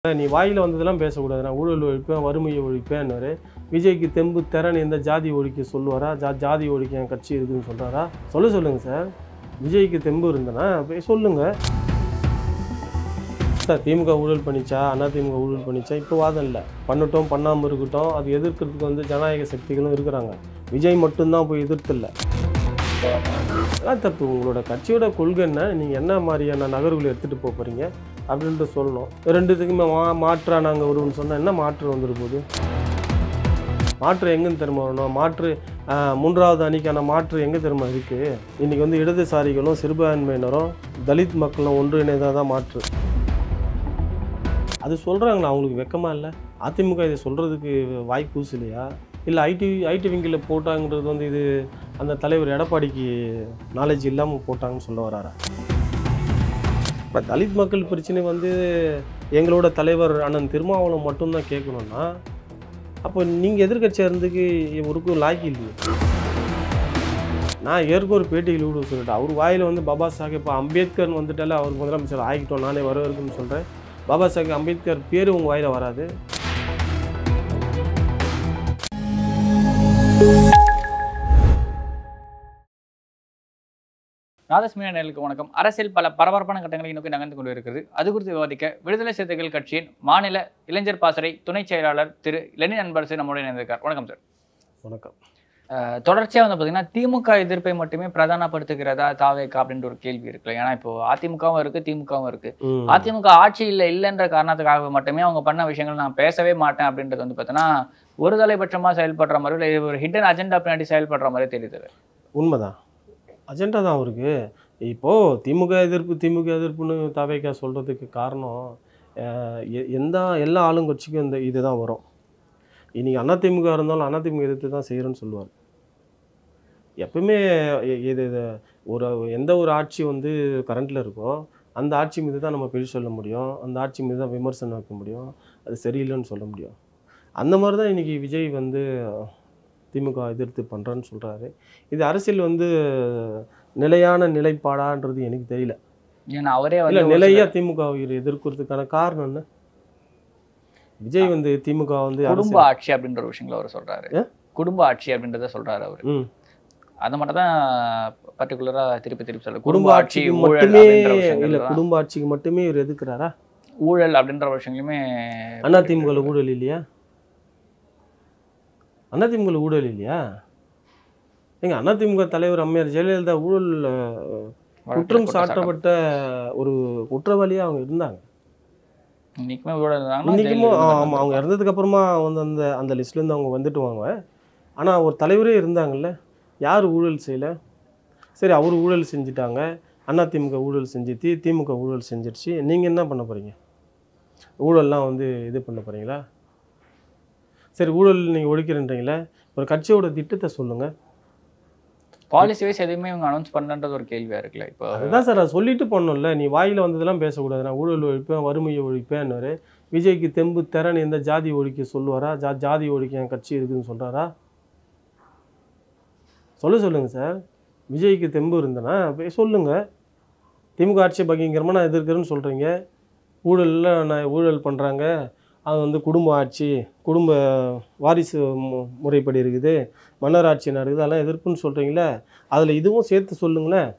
நீ வாயில வந்ததெல்லாம் பேசக்கூடாது. நான் ஊழல் ஒழிப்பேன், வறுமையை ஒழிப்பேன்னாரு. விஜய்க்கு தெம்பு திறன் எந்த ஜாதி ஒழிக்க சொல்லுவாரா? ஜாதி ஒழிக்க என் கட்சி இருக்குன்னு சொல்றாரா? சொல்லுங்க சார். விஜய்க்கு தெம்பு இருந்தனா போய் சொல்லுங்க சார். திமுக ஊழல் பண்ணிச்சா, அதிமுக ஊழல் பண்ணிச்சா இப்போ வாதம் இல்லை. பண்ணட்டும் பண்ணாமல் இருக்கட்டும், அது எதிர்க்கிறதுக்கு வந்து ஜனநாயக சக்திகளும் இருக்கிறாங்க. விஜய் மட்டும்தான் போய் எதிர்த்தில்லை. அதான் தப்பு. உங்களோட கட்சியோட கொள்கை என்ன, நீங்கள் என்ன மாதிரியான நகர்வுகளை எடுத்துகிட்டு போக போகிறீங்க அப்படின்ட்டு சொல்லணும். ரெண்டுத்துக்குமே மாற்றா நாங்கள் வருவோம்னு சொன்னால் என்ன மாற்று வந்துரு போகுது? மாற்று எங்கேன்னு திரும்ப வரணும்? மாற்று மூன்றாவது அணிக்கான மாற்று எங்கே திரும்ப இருக்குது? இன்றைக்கி வந்து இடதுசாரிகளும் சிறுபான்மையினரும் தலித் மக்களும் ஒன்றிணைதாக தான் மாற்று. அது சொல்கிறாங்களா? அவங்களுக்கு வெக்கமாக இல்லை? அதிமுக இதை சொல்கிறதுக்கு வாய் கூசலையா? இல்லை ஐடி விங்கில் போட்டாங்கிறது வந்து இது அந்த தலைவர் எடப்பாடிக்கு நாலேஜ் இல்லாமல் போட்டாங்கன்னு சொல்ல வராரா? இப்போ தலித் மக்கள் பிரச்சனை வந்து எங்களோட தலைவர் அண்ணன் திருமாவளவன் மட்டும்தான் கேட்கணுன்னா, அப்போ நீங்கள் எதிர்கட்சியாக இருந்துக்கு ஒருக்கும் லாக்கி இல்லையே. நான் ஏற்க ஒரு பேட்டிகள் விட சொல்லிட்டேன். அவர் வாயில் வந்து பாபா சாஹேப் அம்பேத்கர் வந்துட்டாலே அவர் முதலமைச்சர் ஆகிட்டோம், நானே வரவேற்குன்னு சொல்கிறேன். பாபா சாஹேப் அம்பேத்கர் பேர் உங்கள் வாயில் வராது. நாதஸ் மீடியா நேயர்களுக்கு வணக்கம். அரசியல் பல பரபரப்பான கட்டங்களை நோக்கி நகர்ந்து கொண்டு இருக்கிறது. அது குறித்து விவாதிக்க விடுதலை சிறுத்தைகள் கட்சியின் மாநில இளைஞர் பாசறை துணை செயலாளர் திரு லெனின் அன்பரசு நம்முடைய இணைந்திருக்கார். வணக்கம் சார். வணக்கம். தொடர்ச்சியாக வந்து பார்த்தீங்கன்னா திமுக எதிர்ப்பை மட்டுமே பிரதானப்படுத்துகிறதா தாவேகா அப்படின்ற ஒரு கேள்வி இருக்குல்ல. ஏன்னா இப்போ அதிமுகவும் இருக்கு, திமுகவும் இருக்கு. அதிமுக ஆட்சியில் இல்லைன்ற காரணத்துக்காக மட்டுமே அவங்க பண்ண விஷயங்கள் நான் பேசவே மாட்டேன் அப்படின்றது வந்து பார்த்தீங்கன்னா ஒரு தலைபட்சமாக செயல்படுற மாதிரி இல்லை, ஒரு ஹிடன் அஜெண்டா பின்னாடி செயல்படுற மாதிரி தெரியுது. உண்மைதான், அஜெண்டா தான் அவருக்கு. இப்போது திமுக எதிர்ப்புன்னு தாவேகா சொல்கிறதுக்கு காரணம் எல்லா ஆளுங்கட்சிக்கும் இந்த இதுதான் வரும். இன்றைக்கி அதிமுக இருந்தாலும் அதிமுக எதிர்த்து தான் செய்கிறேன்னு சொல்லுவார். எப்பவுமே இது எந்த ஒரு ஆட்சி வந்து கரண்டில் இருக்கோ அந்த ஆட்சி மீது தான் நம்ம பேசி சொல்ல முடியும், அந்த ஆட்சி மீது தான் விமர்சனம் வைக்க முடியும், அது சரியில்லைன்னு சொல்ல முடியும். அந்த மாதிரி தான் இன்றைக்கி விஜய் வந்து திமுக எதிர்த்து பண்ணுறான்னு சொல்கிறாரு. இது அரசியல் வந்து நிலையான நிலைப்பாடான்றது எனக்கு தெரியல. ஏன்னா அவரே இல்லை நிலையாக திமுக எதிர்க்கிறதுக்கான காரணம் என்ன? விஜய் வந்து திமுக வந்து குடும்ப ஆட்சி அப்படின்ற ஒரு விஷயங்களை அவர் சொல்கிறாரு. குடும்ப ஆட்சி அப்படின்றத சொல்கிறாரு அவர். அதை மட்டும் தான் பர்டிகுலராக திருப்பி சொல்கிறார். குடும்ப ஆட்சிக்கு மட்டுமே இல்லை, குடும்ப ஆட்சிக்கு மட்டுமே இவர் எதுக்குறாரா? ஊழல் அப்படின்ற விஷயங்களுமே அதிமுக ஊழல் இல்லையா? அதிமுக ஊழல் இல்லையா? எங்க அதிமுக தலைவர் அம்மையார் ஜெயலலிதா ஊழல் குற்றம் சாட்டப்பட்ட ஒரு குற்றவாளியாக அவங்க இருந்தாங்க. இன்னைக்குமே ஆமாம், அவங்க இறந்ததுக்கு அப்புறமா வந்து அந்த லிஸ்ட்லேருந்து அவங்க வந்துட்டு வாங்க. ஆனால் ஒரு தலைவரே இருந்தாங்கல்ல, யார் ஊழல் செய்யலை? சரி, அவர் ஊழல் செஞ்சுட்டாங்க, அதிமுக ஊழல் செஞ்சு திமுக ஊழல் செஞ்சிருச்சு. நீங்கள் என்ன பண்ண போகிறீங்க? ஊழல்லாம் வந்து இது பண்ண போகிறீங்களா? சரி, ஊழல் நீங்கள் ஒழிக்கிறன்றீங்களே, ஒரு கட்சியோட திட்டத்தை சொல்லுங்கள். பாலிசி வைஸ் எதுவுமே இவங்க அனௌன்ஸ் பண்ணன்றது ஒரு கேள்வியாக இருக்குல்ல. இப்போ அதுதான் சார், அதை சொல்லிட்டு போடணும்ல. நீ வாயில் வந்ததெல்லாம் பேசக்கூடாது. நான் ஊழல் ஒழிப்பேன், வறுமையை ஒழிப்பேன்னாரு. விஜய்க்கு தெம்பு திறன் எந்த ஜாதி ஒழிக்க சொல்லுவாரா? ஜாதி ஒழிக்க என் கட்சி இருக்குதுன்னு சொல்கிறாரா? சொல்லுங்கள் சார். விஜய்க்கு தெம்பு இருந்தனா போய் சொல்லுங்கள். திமுக ஆட்சி பகிங்கரமாக நான் எதிர்க்கிறேன்னு சொல்கிறீங்க. ஊழலில் நான் ஊழல் பண்ணுறாங்க, அது வந்து குடும்ப ஆட்சி, குடும்ப வாரிசு முறைப்படி இருக்குது, மன்னர் ஆட்சி நடக்குது, அதெல்லாம் எதிர்ப்புன்னு சொல்கிறீங்களே, அதில் இதுவும் சேர்த்து சொல்லுங்களேன்.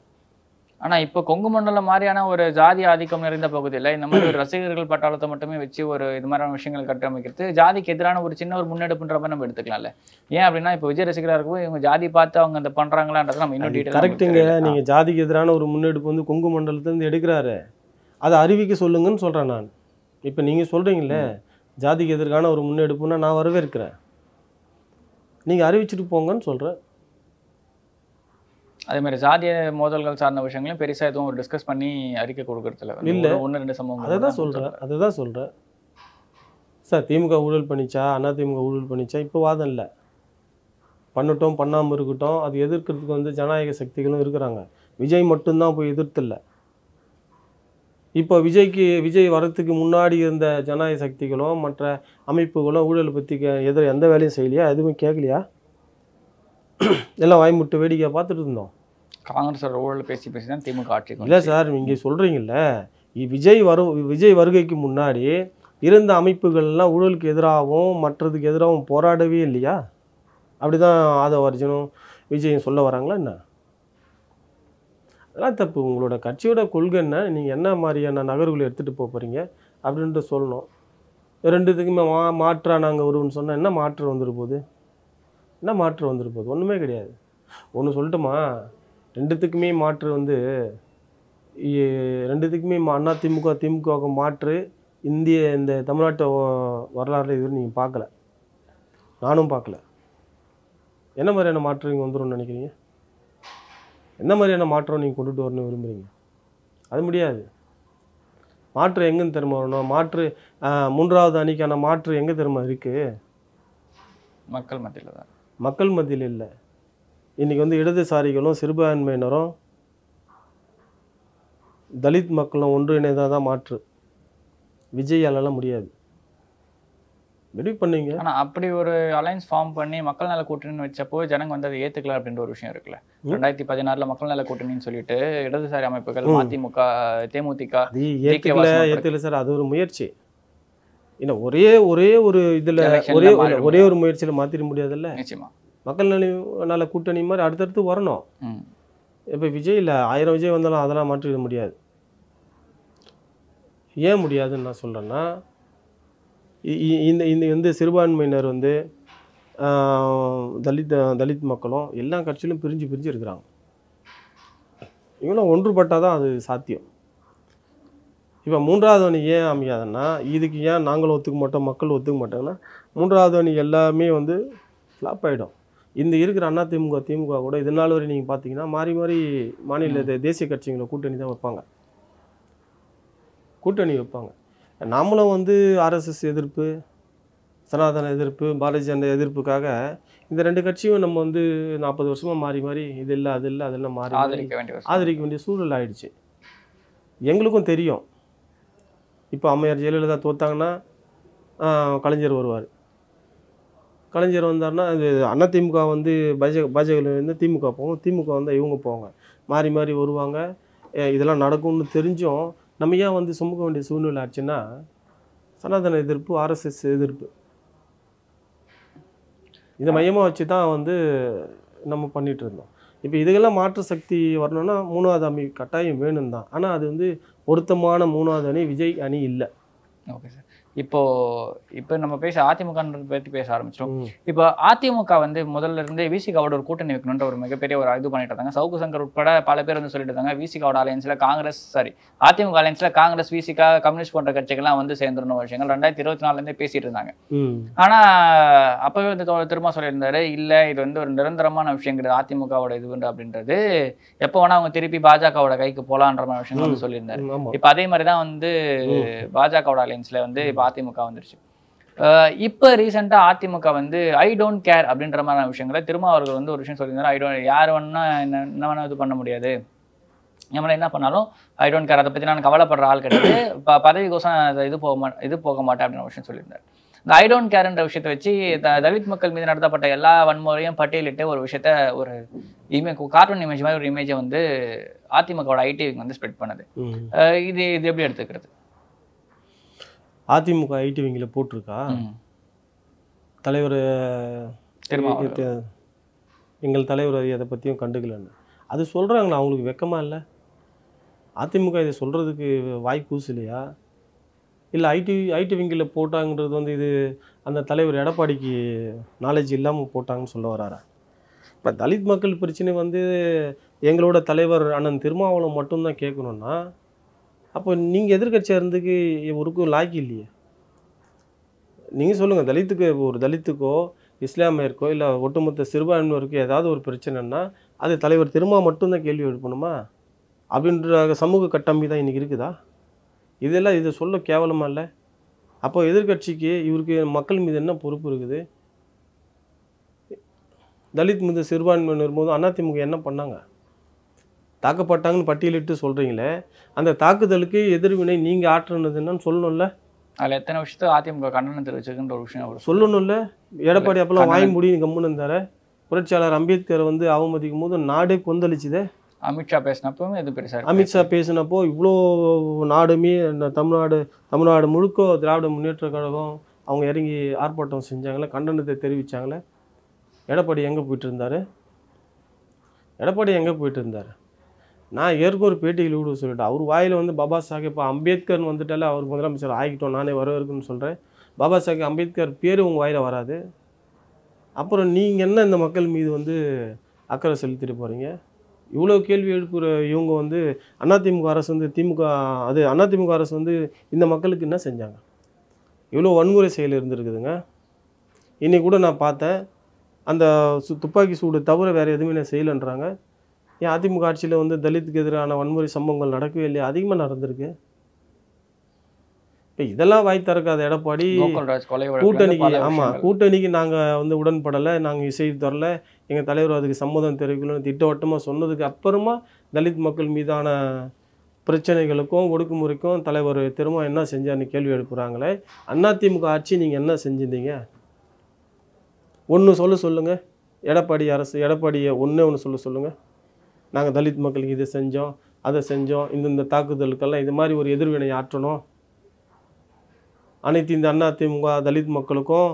ஆனால் இப்போ கொங்கு மண்டலம் மாதிரியான ஒரு ஜாதி ஆதிக்கம் நிறைந்த பகுதியில் இந்த மாதிரி ஒரு ரசிகர்கள் பட்டாளத்தை மட்டுமே வச்சு ஒரு இது மாதிரியான விஷயங்கள் கட்டமைக்கிறது ஜாதிக்கு எதிரான ஒரு சின்ன ஒரு முன்னெடுப்புன்ற மாதிரி நம்ம எடுத்துக்கலாம்ல. ஏன் அப்படின்னா இப்போ விஜய் ரசிகராக இருக்கும் இவங்க ஜாதி பார்த்து அவங்க அந்த பண்ணுறாங்களான்றது நம்ம இன்னும் டீட்டெயில் கரெக்டுங்க. நீங்கள் ஜாதிக்கு எதிரான ஒரு முன்னெடுப்பு வந்து கொங்கு மண்டலத்துலேருந்து எடுக்கிறாரு, அதை அறிவிக்க சொல்லுங்கன்னு சொல்கிறேன் நான். இப்போ நீங்கள் சொல்கிறீங்களே ஜாதிக்கு எதிரான ஒரு முன்னெடுப்புன்னா நான் வரவேற்கிறேன், நீங்கள் அறிவிச்சுட்டு போங்கன்னு சொல்கிறேன். அதே மாதிரி ஜாதிய மோதல்கள் சார்ந்த விஷயங்களையும் பெருசாக எதுவும் ஒரு டிஸ்கஸ் பண்ணி அறிக்கை கொடுக்கறதுல இல்லை. 1-2 சம்பவம் அதை தான் சொல்கிறேன் சார். திமுக ஊழல் பண்ணிச்சா, அதிமுக ஊழல் பண்ணிச்சா இப்போ வாதம் இல்லை. பண்ணட்டும் பண்ணாமல் இருக்கட்டும், அது எதிர்க்கிறதுக்கு வந்து ஜனநாயக சக்திகளும் இருக்கிறாங்க. விஜய் மட்டும்தான் போய் எதிர்த்தில்லை. இப்போ விஜய் வரத்துக்கு முன்னாடி இருந்த ஜனநாயக சக்திகளும் மற்ற அமைப்புகளும் ஊழலை பற்றி எந்த வேலையும் செய்யலையா? எதுவுமே கேட்கலையா? எல்லாம் வாய்முட்டு வேடிக்கை பார்த்துட்டு இருந்தோம். காங்கிரஸோட ஊழல் பேசி தான் திமுக ஆட்சி. இல்லை சார், நீங்கள் சொல்கிறீங்கல்ல விஜய் வருகைக்கு முன்னாடி இருந்த அமைப்புகள்லாம் ஊழலுக்கு எதிராகவும் மற்றதுக்கு எதிராகவும் போராடவே இல்லையா? அப்படிதான் ஆதவ அர்ஜுனும் விஜயும் சொல்ல வராங்களா என்ன? அதெல்லாம் தப்பு. உங்களோட கட்சியோட கொள்கை என்ன, நீங்கள் என்ன மாதிரியான நகர்வுகளை எடுத்துகிட்டு போகிறீங்க அப்படின்ட்டு சொல்லணும். ரெண்டுத்துக்குமே மாற்றா நாங்கள் வருவோம்னு சொன்னால் என்ன மாற்றம் வந்துரு போகுது? என்ன மாற்றம் வந்துரு போகுது? ஒன்றுமே கிடையாது. ஒன்று சொல்லட்டுமா, ரெண்டுத்துக்குமே மாற்று வந்து ரெண்டுத்துக்குமே அண்ணா திமுக திமுகவுக்கு மாற்று இந்த தமிழ்நாட்டு வரலாறு இது நீங்கள் பார்க்கல, நானும் பார்க்கல. என்ன மாதிரியான மாற்றம் இங்கே வந்துரும்னு நினைக்கிறீங்க? என்ன மாதிரியான மாற்றம் நீங்கள் கொண்டுட்டு வரணும்னு விரும்புகிறீங்க? அது முடியாது. மாற்று எங்கேன்னு திரும்ப வரணும்? மாற்று மூன்றாவது அணிக்கான மாற்று எங்கே திரும்ப இருக்குது? மக்கள் மத்தியில் தான். மக்கள் மத்தியில் இல்லை. இன்றைக்கி வந்து இடதுசாரிகளும் சிறுபான்மையினரும் தலித் மக்களும் ஒன்றிணைந்தால் தான் மாற்று. விஜயாலெல்லாம் முடியாது. முடிவு பண்ணீங்க. ஆனால் அப்படி ஒரு அலைன்ஸ் ஃபார்ம் பண்ணி மக்கள் நல கூட்டணின்னு வச்சப்போ ஜனங்க வந்து அதை ஏற்றுக்கல அப்படின்ற ஒரு விஷயம் இருக்குல்ல. 2016 மக்கள் நல கூட்டணின்னு சொல்லிட்டு இடதுசாரி அமைப்புகள் மதிமுக, தேமுதிக ஏற்றுக்கல சார். அது ஒரு முயற்சி. ஏன்னா ஒரே ஒரு இதில் ஒரே ஒரு முயற்சியில் மாற்றிட முடியாதுல்ல. நிச்சயமா மக்கள் நல கூட்டணி மாதிரி அடுத்தடுத்து வரணும். இப்போ விஜய் இல்லை, 1000 விஜய் வந்தாலும் அதெல்லாம் மாற்றிட முடியாது. ஏன் முடியாதுன்னு நான் சொல்கிறேன்னா, இந்த வந்து சிறுபான்மையினர் வந்து தலித் மக்களும் எல்லா கட்சியிலும் பிரிஞ்சு இருக்கிறாங்க. இவங்களும் ஒன்றுபட்டால் தான் அது சாத்தியம். இப்போ மூன்றாவது அணி ஏன் அமையாதுன்னா, இதுக்கு ஏன் நாங்களும் ஒத்துக்க மாட்டோம் மக்கள் ஒத்துக்க மாட்டாங்கன்னா, மூன்றாவது அணி எல்லாமே வந்து ஃப்ளாப் ஆகிடும். இந்த இருக்கிற அண்ணா திமுக கூட இது நாள் வரை நீங்கள் பார்த்தீங்கன்னா மாறி மாநில தேசிய கட்சிகளை கூட்டணி தான் வைப்பாங்க. நாமளும் வந்து ஆர்எஸ்எஸ் எதிர்ப்பு, சனாதன எதிர்ப்பு, பாரதிய ஜனதா எதிர்ப்புக்காக இந்த ரெண்டு கட்சியும் நம்ம வந்து 40 வருஷமாக மாறி இது இல்லை அது இல்லை அதெல்லாம் மாறி ஆதரிக்க வேண்டிய சூழல் ஆயிடுச்சு. எங்களுக்கும் தெரியும். இப்போ அம்மையார் ஜெயலலிதா தோத்தாங்கன்னா கலைஞர் வருவார். கலைஞர் வந்தார்னா அது அதிமுக வந்து பாஜகலேருந்து திமுக போவோம், திமுக வந்தால் இவங்க போவாங்க, மாறி வருவாங்க. இதெல்லாம் நடக்கும்னு தெரிஞ்சும் நம்ம ஏன் வந்து சுமக்க வேண்டிய சூழ்நிலை ஆச்சுன்னா, சனாதன எதிர்ப்பு, ஆர்எஸ்எஸ் எதிர்ப்பு இதை மையமாக வச்சு தான் வந்து நம்ம பண்ணிகிட்டு இருந்தோம். இப்போ இதுக்கெல்லாம் மாற்று சக்தி வரணும்னா மூணாவது அணி கட்டாயம் வேணும் தான். ஆனால் அது வந்து பொருத்தமான மூணாவது அணி விஜய் அணி இல்லை. Okay sir. இப்போ நம்ம அதிமுக பற்றி பேச ஆரம்பிச்சிடும். இப்போ அதிமுக வந்து முதல்ல இருந்தே விசிகாவோட ஒரு கூட்டணி வைக்கணுன்ற ஒரு மிகப்பெரிய ஒரு இது பண்ணிட்டு இருந்தாங்க. சவுக்கு சங்கர் உட்பட பல பேர் வந்து சொல்லிட்டு இருந்தாங்க, விசிகாவோட அலையன்ஸ்ல அதிமுக அலையன்ஸ்ல காங்கிரஸ், விசிகா, கம்யூனிஸ்ட் போன்ற கட்சிகள்லாம் வந்து சேர்ந்துருந்த விஷயங்கள் 2024 பேசிட்டு இருந்தாங்க. ஆனா அப்பவே வந்து திரும்ப சொல்லியிருந்தாரு, இல்ல இது வந்து ஒரு நிரந்தரமான விஷயம் கிடையாது அதிமுகவோட இது அப்படின்றது, எப்போ வேணா அவங்க திருப்பி பாஜகவோட கைக்கு போலான்ற மாதிரி விஷயம் வந்து சொல்லியிருந்தாரு. இப்ப அதே மாதிரிதான் வந்து பாஜகவோட அலையன்ஸ்ல வந்து அதிமுக வந்துருச்சு. இப்ப ரீசெண்டா அதிமுக வந்து ஐ டோன்ட் கேர் அப்படின்ற மாதிரி விஷயங்களை திருமாவர்கள் வந்து ஒரு விஷயம் சொல்லியிருந்தாரு. யார் வேணா என்ன வேணா இது பண்ண முடியாது, நம்மள என்ன பண்ணாலும் ஐ டோன்ட் கேர், அதை பத்தி நான் கவலைப்படுற ஆள் கிடையாது, பதவி கோசம் இது போக மாட்டேன் அப்படின்னு விஷயம் சொல்லியிருந்தாரு. இந்த ஐ டோன்ட் கேர்ன்ற விஷயத்தை வச்சு தலித் மக்கள் மீது நடத்தப்பட்ட எல்லா வன்முறையும் பட்டியலிட்டு ஒரு விஷயத்த ஒரு கார்ட்டூன் இமேஜ் மாதிரி ஒரு இமேஜை வந்து அதிமுகவோட ஐடி வந்து ஸ்ப்ரெட் பண்ணுது. இது எப்படி எடுத்துக்கிறது? அதிமுக ஐடி விங்கில் போட்டிருக்கா தலைவர், எங்கள் தலைவர் அதை பற்றியும் கண்டுக்கலன்னு அது சொல்கிறாங்களா? அவங்களுக்கு வெக்கமா இல்லை? அதிமுக இதை சொல்கிறதுக்கு வாய் கூசு இல்லையா? இல்லை ஐடி விங்கில் போட்டாங்கிறது வந்து இது அந்த தலைவர் எடப்பாடிக்கு நாலேஜ் இல்லாமல் போட்டாங்கன்னு சொல்ல வராரா? இப்போ தலித் மக்கள் பிரச்சனை வந்து எங்களோட தலைவர் அண்ணன் திருமாவளவன் மட்டும்தான் கேட்கணுன்னா, அப்போ நீங்கள் எதிர்கட்சியாக இருந்துக்கு ஒருக்கும் லாய்க்கு இல்லையே. நீங்கள் சொல்லுங்கள், ஒரு தலித்துக்கோ இஸ்லாமியருக்கோ இல்லை ஒட்டுமொத்த சிறுபான்மையினருக்கோ ஏதாவது ஒரு பிரச்சனைன்னா அது தலைவர் திருமா மட்டும்தான் கேள்வி எழுப்பணுமா அப்படின்ற சமூக கட்டமைப்பு தான் இன்றைக்கி இருக்குதா? இதெல்லாம் இதை சொல்ல கேவலமா இல்லை? அப்போ எதிர்கட்சிக்கு இவருக்கு மக்கள் மீது என்ன பொறுப்பு இருக்குது? தலித் மீது சிறுபான்மையினர் போது அதிமுக என்ன பண்ணாங்க? தாக்கப்பட்டாங்கன்னு பட்டியலிட்டு சொல்கிறீங்களே, அந்த தாக்குதலுக்கு எதிர்வினை நீங்கள் ஆற்றுனது என்னன்னு சொல்லணும்ல. அதில் எத்தனை விஷயத்த அதிமுக கண்டனம் தெரிவிச்சிருக்குன்ற ஒரு விஷயம் அவர் சொல்லணும்ல. எடப்பாடி அப்பெல்லாம் வாய் முடியும் கம்முன்னு இருந்தார. புரட்சியாளர் அம்பேத்கரை வந்து அவமதிக்கும் போது நாடே கொந்தளிச்சுதே. அமித்ஷா பேசினப்பவும் இது பெருசா அமித்ஷா பேசினப்போ இவ்வளோ நாடுமே இந்த தமிழ்நாடு முழுக்க திராவிட முன்னேற்ற கழகம் அவங்க இறங்கி ஆர்ப்பாட்டம் செஞ்சாங்களே, கண்டனத்தை தெரிவித்தாங்களே. எடப்பாடி எங்கே போயிட்டு இருந்தார்? நான் ஏற்க ஒரு பேட்டியில் கூட சொல்லிட்டேன். அவர் வாயில் வந்து பாபா சாஹேப் அம்பேத்கர் வந்துட்டாலே அவர் முதலமைச்சர் ஆகிட்டோம், நானே வரவேற்குன்னு சொல்கிறேன். பாபா சாஹேப் அம்பேத்கர் பேர் உங்கள் வாயில் வராது. அப்புறம் நீங்கள் என்ன இந்த மக்கள் மீது வந்து அக்கறை செலுத்திட்டு போகிறீங்க? இவ்வளோ கேள்வி எழுப்புகிற இவங்க வந்து அதிமுக அரசு வந்து அதிமுக அரசு வந்து இந்த மக்களுக்கு என்ன செஞ்சாங்க? இவ்வளோ வன்முறை செயல் இருந்திருக்குதுங்க. இன்றைக்கி கூட நான் பார்த்தேன், அந்த துப்பாக்கி சூடு தவிர வேறு எதுவுமே நான் செய்யலைன்றாங்க. ஏன் அதிமுக ஆட்சியில் வந்து தலித்துக்கு எதிரான வன்முறை சம்பவங்கள் நடக்கவே இல்லையா? அதிகமாக நடந்திருக்கு. இப்போ இதெல்லாம் வாய் திறக்காத எடப்பாடி கூட்டணிக்கு நாங்கள் வந்து உடன்படலை, நாங்கள் இசை தரல, எங்கள் தலைவர் அதுக்கு சம்மதம் தெரிவிக்கணும்னு திட்டவட்டமாக சொன்னதுக்கு அப்புறமா தலித் மக்கள் மீதான பிரச்சனைகளுக்கும் ஒடுக்குமுறைக்கும் தலைவர் திரும்ப என்ன செஞ்சார்னு கேள்வி எழுப்புறாங்களே. அதிமுக ஆட்சி நீங்கள் என்ன செஞ்சிருந்தீங்க? ஒன்று சொல்லுங்கள். எடப்பாடியை ஒன்று சொல்லுங்கள். நாங்கள் தலித் மக்களுக்கு இதை செஞ்சோம், அதை செஞ்சோம், இந்த தாக்குதலுக்கெல்லாம் இது மாதிரி ஒரு எதிர்வினை ஆற்றணும், அனைத்து இந்த அதிமுக தலித் மக்களுக்கும்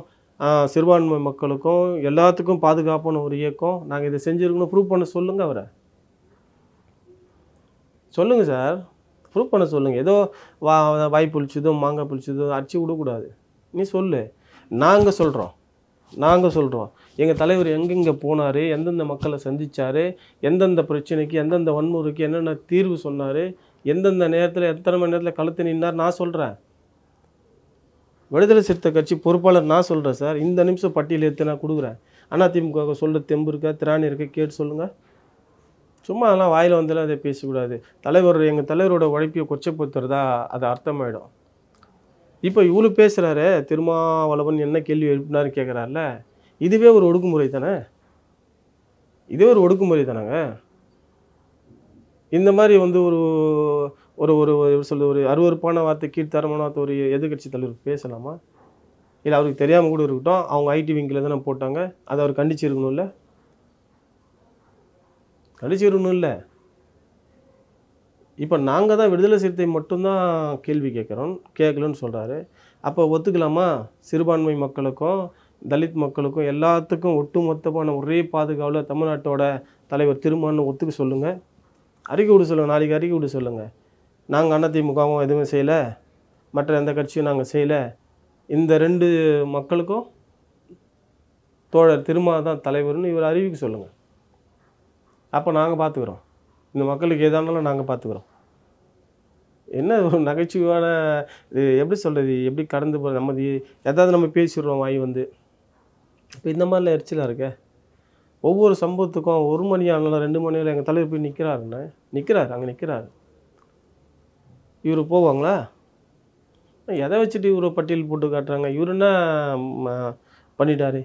சிறுபான்மை மக்களுக்கும் எல்லாத்துக்கும் பாதுகாப்பான ஒரு இயக்கம், நாங்கள் இதை செஞ்சுருக்கணும் ப்ரூவ் பண்ண சொல்லுங்கள். அவரை சொல்லுங்கள் சார், ப்ரூவ் பண்ண சொல்லுங்கள். ஏதோ வாய் புளிச்சதோ மாங்காய் புளிச்சதோ அடிச்சு விடக்கூடாது. நீ சொல்லு, நாங்கள் சொல்கிறோம். எங்கள் தலைவர் எங்கெங்கே போனார், எந்தெந்த மக்களை சந்தித்தார், எந்தெந்த பிரச்சனைக்கு எந்தெந்த வன்முறைக்கு என்னென்ன தீர்வு சொன்னார், எந்தெந்த நேரத்தில் எத்தனை மணி நேரத்தில் களத்து நின்றார் நான் சொல்கிறேன். விடுதலை சிறுத்தை கட்சி பொறுப்பாளர் நான் சொல்கிறேன் சார். இந்த நிமிஷம் பட்டியல் எடுத்து நான் கொடுக்குறேன். அதிமுக சொல்ல தெம்பு இருக்கா, திராணி இருக்கா, கேட்டு சொல்லுங்கள். சும்மா அதெல்லாம் வாயில் வந்தாலும் அதை பேசக்கூடாது. எங்கள் தலைவரோட உழைப்பையை கொச்சப்படுத்துறதா அது அர்த்தமாயிடும். இப்போ இவ்வளோ பேசுகிறாரு, திருமாவளவன் என்ன கேள்வி எழுப்பினாரு கேட்குறாருல, இதுவே ஒரு ஒடுக்குமுறை தானேங்க. இந்த மாதிரி வந்து ஒரு ஒரு ஒரு ஒரு அருவருப்பான வார்த்தை, கீழ்த்தரமான வார்த்தை ஒரு எதிர்கட்சி தலைவர் பேசலாமா? இல்லை அவருக்கு தெரியாமல் கூட இருக்கட்டும், அவங்க ஐடி விங்கில் தானே போட்டாங்க, அதை அவர் கண்டிச்சிருக்கணும்ல. இப்போ நாங்கள் தான் விடுதலை சிறுத்தை மட்டும்தான் கேள்வி கேட்கலன்னு சொல்கிறாரு. அப்போ ஒத்துக்கலாமா? சிறுபான்மை மக்களுக்கும் தலித் மக்களுக்கும் எல்லாத்துக்கும் ஒட்டுமொத்தமான ஒரே பாதுகாவலில் தமிழ்நாட்டோட தலைவர் திருமான்னு ஒத்துக்க சொல்லுங்கள். அறிக்கை விட சொல்லுங்கள், நாளைக்கு அறிக்கை விட சொல்லுங்கள். நாங்கள் அதிமுகவும் எதுவுமே செய்யலை, மற்ற எந்த கட்சியும் நாங்கள் செய்யலை, இந்த 2 மக்களுக்கும் தோழர் திருமா தான் தலைவர்னு இவர் அறிவிக்க சொல்லுங்கள். அப்போ நாங்கள் பார்த்துக்குறோம், இந்த மக்களுக்கு எதானாலும் நாங்கள் பார்த்துக்குறோம். என்ன ஒரு நகைச்சுவையான இது, எப்படி சொல்கிறது, எப்படி கடந்து போகிறது? எதாவது நம்ம பேசிடுறோம் வாய் வந்து. இப்போ இந்த மாதிரிலாம் எரிச்சலாக இருக்க. ஒவ்வொரு சம்பவத்துக்கும் 1 மணி ஆனாலும் 2 மணி ஆனாலும் எங்கள் தலைவர் போய் அங்கே நிற்கிறாரு. இவர் போவாங்களா? எதை வச்சுட்டு இவரை பட்டியல் போட்டு காட்டுறாங்க? இவர் என்ன பண்ணிட்டாரு?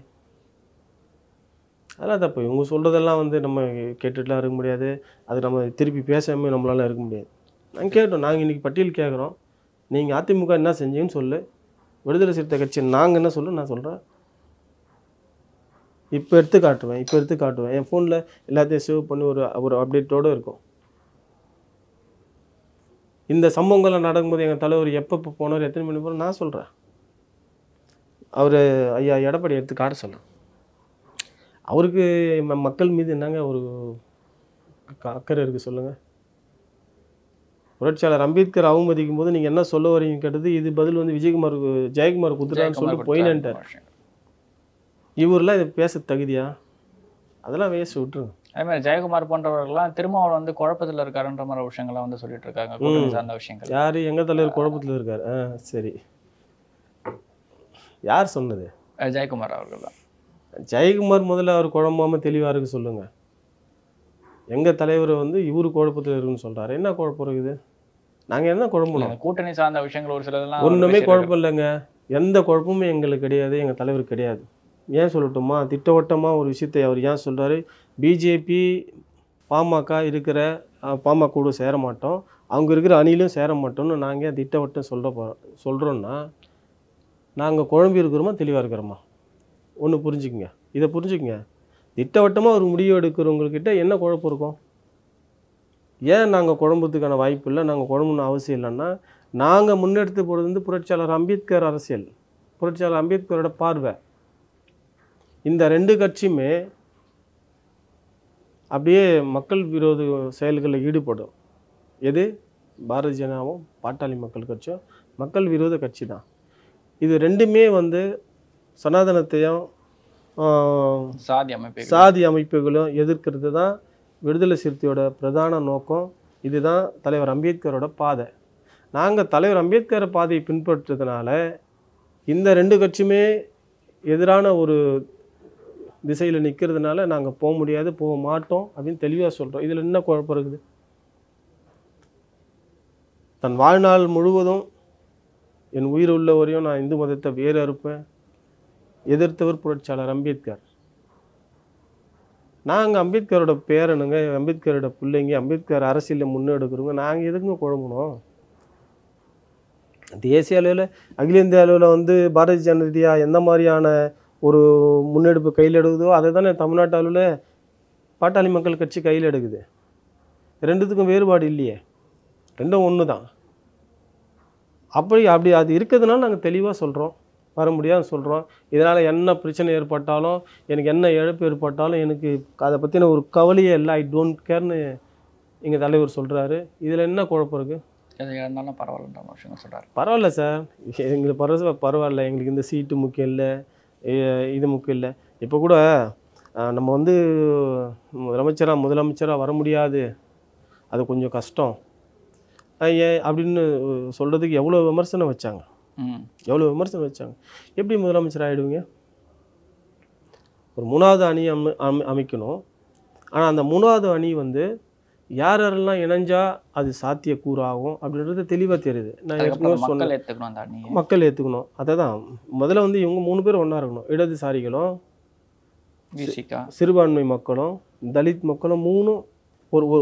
அதெல்லாம் தப்பு. இவங்க சொல்கிறதெல்லாம் வந்து நம்ம கேட்டுட்டுலாம் இருக்க முடியாது. அது நம்ம திருப்பி பேசாமல் நம்மளால இருக்க முடியாது. நாங்கள் இன்றைக்கி பட்டியல் கேட்குறோம். நீங்கள் அதிமுக என்ன செஞ்சீங்கன்னு சொல்லு, விடுதலை சிறுத்தை கட்சி நாங்கள் என்ன நான் சொல்கிறேன். இப்போ எடுத்து காட்டுவேன். என் ஃபோனில் எல்லாத்தையும் சேவ் பண்ணி ஒரு அப்டேட்டோடு இருக்கும். இந்த சம்பவங்கள்லாம் நடக்கும்போது எங்கள் தலைவர் எப்போ போனார், எத்தனை மணி போனார் நான் சொல்கிறேன். அவர் ஐயா எடப்பாடி எடுத்து காட்ட சொல்கிறேன். அவருக்கு மக்கள் மீது என்னங்க ஒரு அக்கறை இருக்குது சொல்லுங்கள். புரட்சியாளர் அம்பேத்கர் அவமதிக்கும் போது நீங்கள் என்ன சொல்ல வரீங்க கேட்டது, இது பதில் வந்து ஜெயக்குமார் குத்துறான்னு சொல்லிட்டு போயினேன்ட்டார். இவரெலாம் இதை பேச தகுதியா? அதெல்லாம் வேஸ்ட், விட்டுருங்க. அதே மாதிரி ஜெயக்குமார் போன்றவர்கள்லாம் திருமாவளவன் வந்து குழப்பத்தில் இருக்காருன்ற மாதிரி விஷயங்கள்லாம் வந்து சொல்லிட்டு இருக்காங்க, கூட்டணி சார்ந்த விஷயங்கள். யார்? எங்கள் தலைவர் குழப்பத்தில் இருக்கார்? சரி, யார் சொன்னது? ஜெயக்குமார் அவர்கள் தான். ஜெயக்குமார் முதல்ல அவர் குழம்பாமல் தெளிவாக இருக்கு சொல்லுங்கள். எங்கள் தலைவர் வந்து இவரு குழப்பத்தில் இருக்குன்னு சொல்கிறாரு. என்ன குழப்பம் இருக்குது? நாங்கள் என்ன குழம்பணும்? கூட்டணி சார்ந்த விஷயங்கள் ஒரு சிலதெல்லாம் ஒன்றுமே குழப்பம் இல்லைங்க. எந்த குழப்பமும் எங்களுக்கு கிடையாது, எங்கள் தலைவர் கிடையாது. ஏன் சொல்லட்டுமா? திட்டவட்டமாக ஒரு விஷயத்தை அவர் ஏன் சொல்கிறாரு, பிஜேபி பாமக இருக்கிற பாமக கூட சேர மாட்டோம், அவங்க இருக்கிற அணியிலும் சேர மாட்டோம்னு நாங்கள் ஏன் திட்டவட்டம் சொல்கிறோன்னா, நாங்கள் குழம்பி இருக்கிறோமா தெளிவாக இருக்கிறோமா? ஒன்று புரிஞ்சுக்குங்க, இதை புரிஞ்சுக்குங்க. திட்டவட்டமாக ஒரு முடிவு எடுக்கிறவங்கக்கிட்ட என்ன குழப்பம் இருக்கும்? ஏன் நாங்கள் குழம்புறதுக்கான வாய்ப்பு இல்லை, நாங்கள் குழம்புன்னு அவசியம் இல்லைன்னா, நாங்கள் முன்னெடுத்து போகிறது வந்து புரட்சியாளர் அம்பேத்கர் அரசியல், புரட்சியாளர் அம்பேத்கரோட பார்வை. இந்த 2 கட்சியுமே அப்படியே மக்கள் விரோத செயல்களில் ஈடுபடும். எது? பாரதிய ஜனதாவும் பாட்டாளி மக்கள் கட்சியும் மக்கள் விரோத கட்சி தான். இது 2மே வந்து சனாதனத்தையும் சாதி அமைப்புகளும் எதிர்க்கிறது தான் விடுதலை சிறுத்தையோட பிரதான நோக்கம். இதுதான் தலைவர் அம்பேத்கரோட பாதை. நாங்கள் தலைவர் அம்பேத்கர் பாதையை பின்பற்றுறதுனால இந்த 2 கட்சியுமே எதிரான ஒரு திசையில் நிற்கிறதுனால நாங்கள் போக முடியாது, போக மாட்டோம் அப்படின்னு தெளிவாக சொல்கிறோம். இதில் என்ன குழப்பம் இருக்குது? தன் வாழ்நாள் முழுவதும் என் உயிர் உள்ள வரையும் நான் இந்து மதத்தை வேறு அறுப்பேன் எதிர்த்தவர் புரட்சியாளர் அம்பேத்கர். நாங்கள் அம்பேத்கரோட பேரனுங்க, அம்பேத்கரோட பிள்ளைங்க, அம்பேத்கர் அரசியலில் முன்னெடுக்கிறவங்க. நாங்கள் எதுக்குங்க குழம்பணும்? தேசிய அளவில் அகில இந்திய அளவில் வந்து பாரதிய ஜனதா எந்த மாதிரியான ஒரு முன்னெடுப்பு கையில் எடுக்குதோ அதை தானே தமிழ்நாட்டு அளவில் பாட்டாளி மக்கள் கட்சி கையில் எடுக்குது. 2த்துக்கும் வேறுபாடு இல்லையே, 2ம் ஒன்று தான். அப்படி அது இருக்கிறதுனால நாங்கள் தெளிவாக சொல்கிறோம், வர முடியாதுன்னு சொல்கிறோம். இதனால் என்ன பிரச்சனை ஏற்பட்டாலும், எனக்கு என்ன இழப்பு ஏற்பட்டாலும் எனக்கு அதை பற்றின ஒரு கவலையே இல்லை, ஐ டோன்ட் கேர்னு எங்கள் தலைவர் சொல்கிறாரு. இதில் என்ன குழப்பம் இருக்குது? எது இருந்தாலும் பரவாயில்லன்ற விஷயம் சொல்கிறார். பரவாயில்ல சார், எங்களுக்கு பரவாயில்ல, எங்களுக்கு இந்த சீட்டு முக்கியம் இல்லை, இது முக்கியம் இல்லை. இப்போ கூட நம்ம வந்து முதலமைச்சராக வர முடியாது, அது கொஞ்சம் கஷ்டம் ஏன் அப்படின்னு சொல்கிறதுக்கு எவ்வளோ விமர்சனம் வச்சாங்க, எப்படி முதலமைச்சர் ஆகிடுவீங்க? ஒரு 3வது அணி அமைக்கணும். ஆனால் அந்த 3வது அணி வந்து யாரெல்லாம் இணைஞ்சா அது சாத்தியக்கூறாகும் அப்படின்றது தெளிவாக தெரியுது. நான் சொன்னேன் மக்கள் ஏற்றுக்கணும். அதை தான் முதல்ல வந்து இவங்க 3 பேர் ஒன்றா இருக்கணும். இடதுசாரிகளும் சிறுபான்மை மக்களும் தலித் மக்களும் 3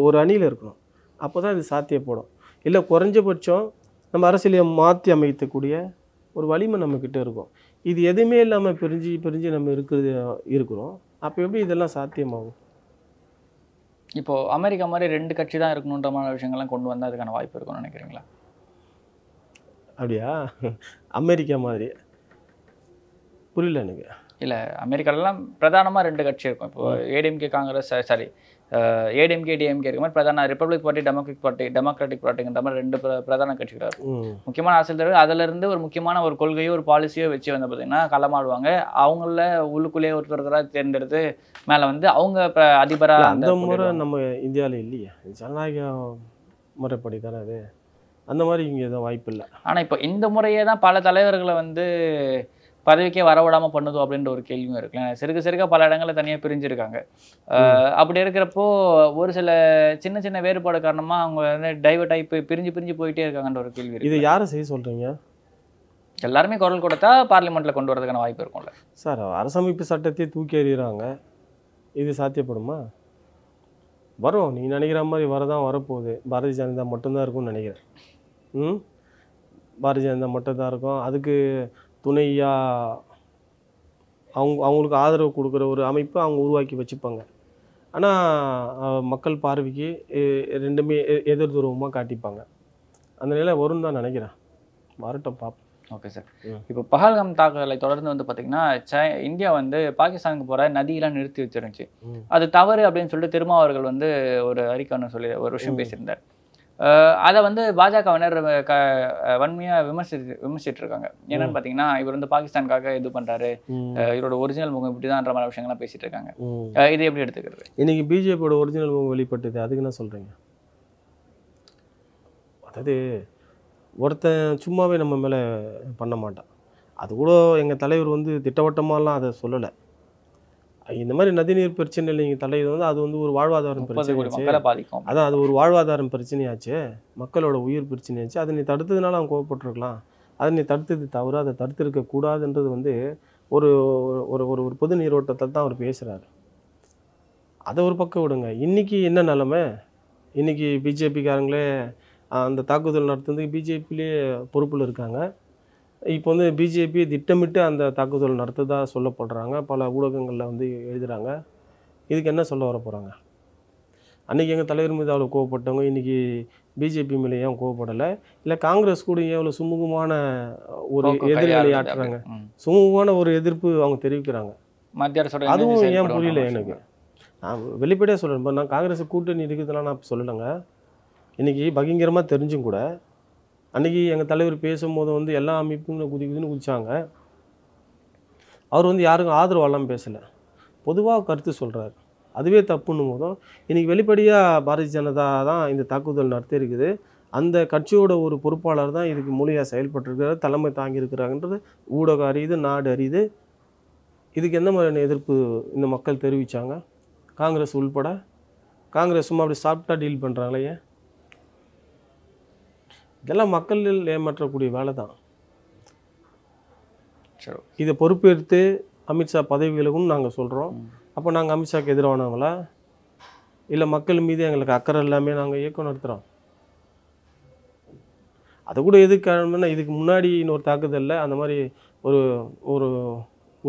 ஒரு அணியில் இருக்கணும். அப்போ தான் இது சாத்தியப்படும். இல்லை குறைஞ்சபட்சம் நம்ம அரசியலை மாற்றி அமைக்கக்கூடிய ஒரு வலிமை நம்மக்கிட்ட இருக்கும். இது எதுவுமே இல்லாமல் பிரிஞ்சு நம்ம இருக்கிறோம். அப்போ எப்படி இதெல்லாம் சாத்தியமாகும்? இப்போது அமெரிக்கா மாதிரி 2 கட்சி தான் இருக்கணுன்ற மாதிரி விஷயங்கள்லாம் கொண்டு வந்தால் அதுக்கான வாய்ப்பு இருக்கும்னு நினைக்கிறீங்களா? அப்படியா? அமெரிக்கா மாதிரி புரியல எனக்கு. இல்லை, அமெரிக்காலலாம் பிரதானமாக 2 கட்சி இருக்கும். இப்போது ஏடிஎம்கே காங்கிரஸ், ஏடிஎம்கே டிஎம்கே இருக்க மாதிரி பிரதான ரிப்பப்ளிக் பார்ட்டி டெமோக்ராட்டிக் பார்ட்டிங்கிற மாதிரி 2 பிரதான கட்சிகள் இருக்கும். முக்கியமான அரசியல் தலைவர் அதிலிருந்து ஒரு முக்கியமான ஒரு கொள்கையோ ஒரு பாலிசியோ வச்சு வந்து பார்த்தீங்கன்னா களமாடுவாங்க. அவங்கள உள்ளுக்குள்ளேயே ஒருத்தராக தேர்ந்தெடுத்து மேலே வந்து அவங்க அதிபராக. அந்த முறை நம்ம இந்தியாவில் இல்லையே, ஜனநாயக முறைப்படி தானே அது. அந்த மாதிரி இங்கே எதுவும் வாய்ப்பு இல்லை. ஆனால் இப்போ இந்த முறையே தான் பல தலைவர்களை வந்து பதவிக்கே வரவிடாமல் பண்ணுதோ அப்படின்ற ஒரு கேள்வியும் இருக்குல்ல. சிறுக பல இடங்களில் தனியாக பிரிஞ்சிருக்காங்க. அப்படி இருக்கிறப்போ ஒரு சில சின்ன வேறுபாடு காரணமாக அவங்க வந்து டைவர்ட் ஆகி பிரிஞ்சு போயிட்டே இருக்காங்கன்ற ஒரு கேள்வி. இதை யாரை செய்ய சொல்கிறீங்க? எல்லாருமே குரல் கொடுத்தா பார்லிமெண்ட்டில் கொண்டு வரதுக்கான வாய்ப்பு இருக்கும்ல சார். அரசமைப்பு சட்டத்தையே தூக்கி எறிகிறாங்க, இது சாத்தியப்படுமா? வரும், நீ நினைக்கிற மாதிரி வரப்போகுது. பாரதிய ஜனதா மட்டும்தான் இருக்கும்னு நினைக்கிறேன். பாரதிய ஜனதா மட்டும்தான் இருக்கும். அதுக்கு துணையாக அவங்களுக்கு ஆதரவு கொடுக்குற ஒரு அமைப்பு அவங்க உருவாக்கி வச்சுப்பாங்க. ஆனால் மக்கள் பார்வைக்கு 2மே எதிர்துருவமாக காட்டிப்பாங்க. அந்த நிலை வரும்னு தான் நினைக்கிறேன். வரட்டும், பார்ப்போம். Okay sir. இப்போ பஹல்காம் தாக்குதலை தொடர்ந்து வந்து பார்த்தீங்கன்னா இந்தியா வந்து பாகிஸ்தானுக்கு போகிற நதியெல்லாம் நிறுத்தி வச்சிருந்துச்சு. அது தவறு அப்படின்னு சொல்லிட்டு திருமாவர்கள் வந்து ஒரு அறிக்கைன்னு சொல்லி ஒரு விஷயம் பேசியிருந்தார். அதை வந்து பாஜகவினர் வன்மையாக விமர்சிட்டு இருக்காங்க. என்னன்னு பார்த்தீங்கன்னா, இவர் வந்து பாகிஸ்தானுக்காக இது பண்ணுறாரு, இவரோட ஒரிஜினல் முகம் இப்படிதான்ற மாதிரி விஷயங்கள்லாம் பேசிட்டு இருக்காங்க. இதை எப்படி எடுத்துக்கிறது? இன்னைக்கு பிஜேபியோட ஒரிஜினல் முகம் வெளிப்பட்டது, அதுக்கு என்ன சொல்கிறீங்க? அதாவது ஒருத்தன் சும்மாவே நம்ம மேலே பண்ண மாட்டான். அது கூட எங்கள் தலைவர் வந்து திட்டவட்டமாலாம் அதை சொல்லலை. இந்த மாதிரி நதிநீர் பிரச்சனையில் நீங்கள் தலையிட வந்து அது வந்து ஒரு வாழ்வாதாரம் பிரச்சனை பாதிக்கும். அதான் அது ஒரு வாழ்வாதாரம் பிரச்சனையாச்சு, மக்களோட உயிர் பிரச்சனையாச்சு. அதை நீ தடுத்ததுனால அவன் கோவப்பட்டிருக்கலாம். அதை நீ தடுத்தது தவறு, அதை தடுத்திருக்கக்கூடாதுன்றது வந்து ஒரு ஒரு ஒரு பொது நீரோட்டத்தில் தான் அவர் பேசுகிறாரு. அதை ஒரு பக்கம் விடுங்க. இன்றைக்கி என்ன நிலைமை? இன்றைக்கி பிஜேபிக்காரங்களே அந்த தாக்குதல் நடத்துறதுக்கு பிஜேபியிலே பொறுப்பில் இருக்காங்க. இப்போ வந்து பிஜேபி திட்டமிட்டு அந்த தாக்குதல் நடத்துதாக சொல்லப்படுறாங்க. பல ஊடகங்களில் வந்து எழுதுகிறாங்க. இதுக்கு என்ன சொல்ல வர போகிறாங்க? அன்றைக்கி எங்கள் தலைவர் மீது அவ்வளோ கோவப்பட்டவங்க இன்றைக்கி பிஜேபி மேலே ஏன் கோவப்படலை, இல்லை காங்கிரஸ் கூட ஏன் அவ்வளோ சுமூகமான ஒரு எதிர்நிலை ஆற்றுறாங்க, சுமூகமான ஒரு எதிர்ப்பு அவங்க தெரிவிக்கிறாங்க. மத்திய அரசோட அதுவும் ஏன் புரியல எனக்கு. நான் வெளிப்படையாக சொல்கிறேன், நான் காங்கிரஸ் கூட்டணி இருக்குதுலாம் நான் சொல்லலைங்க. இன்றைக்கி பகிங்கரமாக தெரிஞ்சும் கூட அன்றைக்கி எங்கள் தலைவர் பேசும்போது வந்து எல்லா அமைப்புங்களும் குதிக்குதுன்னு குதிச்சாங்க. அவர் வந்து யாருக்கும் ஆதரவாலாம் பேசலை, பொதுவாக கருத்து சொல்கிறார். அதுவே தப்புன்னும் போதும் இன்றைக்கி வெளிப்படையாக பாரதிய ஜனதா தான் இந்த தாக்குதல் நடத்தியிருக்குது, அந்த கட்சியோட ஒரு பொறுப்பாளர் தான் இதுக்கு மூலியாக செயல்பட்டுருக்கிறார், தலைமை தாங்கியிருக்கிறாங்கன்றது ஊடகம் அறியுது, நாடு அறியுது. இதுக்கு எந்த மாதிரியான எதிர்ப்பு இந்த மக்கள் தெரிவித்தாங்க? காங்கிரஸ் உள்பட. காங்கிரஸ் சும்மா அப்படி சாஃப்டாக டீல் பண்ணுறாங்களே. ஏன்? இதெல்லாம் மக்கள் ஏமாற்றக்கூடிய வேலை தான். இதை பொறுப்பேற்று அமித்ஷா பதவி விலகும்னு நாங்கள் சொல்கிறோம். அப்போ நாங்கள் அமித்ஷாக்கு எதிரானவங்களா, இல்லை மக்கள் மீது எங்களுக்கு அக்கறை எல்லாமே நாங்கள் இயக்கம் நடத்துகிறோம்? அதை கூட எதுக்கு காரணம்னா, இதுக்கு முன்னாடி இன்னொரு தாக்குதலில் அந்த மாதிரி ஒரு ஒரு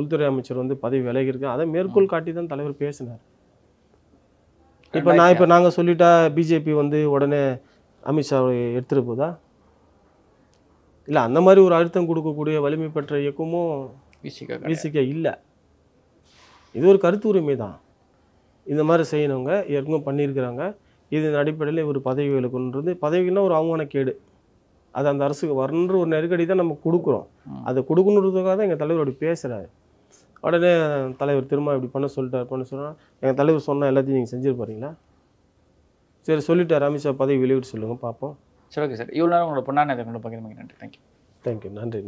உள்துறை அமைச்சர் வந்து பதவி விலகிருக்கு, அதை மேற்கோள் காட்டி தான் தலைவர் பேசினார். இப்போ நாங்கள் சொல்லிட்டா பிஜேபி வந்து உடனே அமித்ஷாவை எடுத்துகிட்டு போதா? இல்லை, அந்த மாதிரி ஒரு அழுத்தம் கொடுக்கக்கூடிய வலிமை பெற்ற இயக்கமும் விசிக இல்லை. இது ஒரு கருத்து உரிமை தான். இந்த மாதிரி செய்யணுங்க ஏற்கனவே பண்ணியிருக்கிறாங்க. இதன் அடிப்படையில் ஒரு பதவிகளை கொண்டுறது, பதவிக்குன்னா ஒரு அவமான கேடு, அது அந்த அரசுக்கு வரணுன்ற ஒரு நெருக்கடி தான் நம்ம கொடுக்குறோம். அதை கொடுக்கணுன்றதுக்காக தான் எங்கள் தலைவர் அப்படி பேசுகிறாரு. உடனே தலைவர் திரும்ப இப்படி பண்ண சொன்னால் எங்கள் தலைவர் சொன்னால் எல்லாத்தையும் நீங்கள் செஞ்சுட்டு போகிறீங்களா? சரி, சொல்லிட்டார் அமித்ஷா பதவி வெளியிட்டு சொல்லுங்கள் பார்ப்போம். சரி, ஓகே சார். இவ்வளோ நேரம் உங்களோட பொண்ணான இதை கொண்டு பகிர்ந்து நன்றி. தேங்க்யூ. நன்றி.